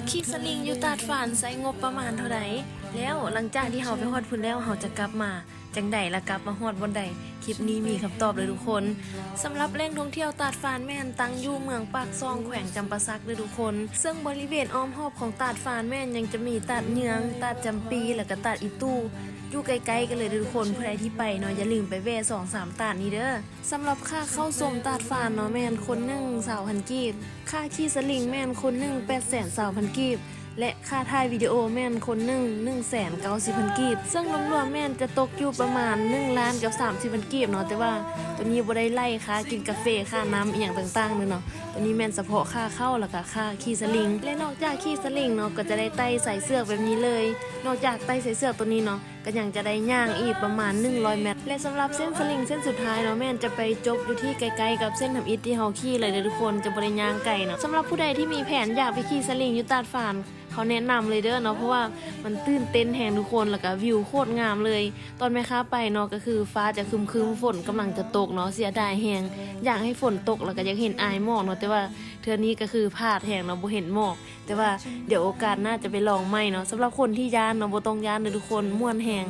ขี่สลิงอยู่ตาดฝานใช้งบประมาณเท่าใดแล้วหลังจากที่เฮาไปฮอดพุ่นแล้วเฮาจะกลับมาจังใดละกลับมาฮอดบนใดคลิปนี้มีคำตอบเลยทุกคนสำหรับแหล่งท่องเที่ยวตาดฝานแม่นตั้งอยู่เมืองปากซองแขวงจำปาสักเลยทุกคนซึ่งบริเวณอ้อมรอบของตาดฝานแม่นยังจะมีตาดเยืองตาดจำปีแล้วก็ตาดอีตู้อยู่ใกล้ๆกันเลยทุกคนผู้ใดที่ไปเนาะอย่าลืมไปแวะ2-3 ตาดนี้เด้อสำหรับค่าเข้าชมตาดฝานเนาะแม่นคนหนึ่ง20,000 กีบค่าขี่สลิงแม่นคนหนึ่ง820,000 กีบและค่าถ่ายวิดีโอแม่นคนหนึ่ง190,000 กีบซึ่งรวมๆแม่นจะตกอยู่ประมาณ1,30,000 กีบเนาะแต่ว่าตัวนี้บ่ได้ไล่ค่ากินกาแฟค่าน้ำอีหยังต่างๆเลยเนาะตัวนี้แม่นเฉพาะค่าเข้าแล้วก็ค่าขี่สลิงและนอกจากขี่สลิงเนาะก็จะได้ไต่ใส่เสื้อกแบบนี้เลยนอกจากไต่ใส่เสื้อกตัวนี้เนาะก็ยังจะได้ย่างอีกประมาณ100 เมตรและสำหรับเส้นสลิงเส้นสุดท้ายเนาะแม่นจะไปจบอยู่ที่ไกลๆกับเส้นทำอิฐที่เฮาขี่เลยทุกคนจะบ่ได้ย่างไกลเนาะสำหรับผู้ใดที่มีแผนอยากไปขี่สลิงอยู่ตาดฝานเขาแนะนำเลยเด้อเนาะเพราะว่ามันตื่นเต้นแฮงทุกคนแล้วก็วิวโคตรงามเลยตอนแม่ค้าไปเนาะก็คือฟ้าจะครึมๆฝนกำลังจะตกเนาะเสียดายแฮงอยากให้ฝนตกแล้วก็อยากเห็นอายหมอกเนาะแต่ว่าเทื่อนี้ก็คือพลาดแฮงเนาะบ่เห็นหมอกแต่ว่าเดี๋ยวโอกาสหน้าจะไปลองใหม่เนาะสำหรับคนที่ย้านเนาะบ่ต้องย้านเด้อทุกคนม่วนแฮง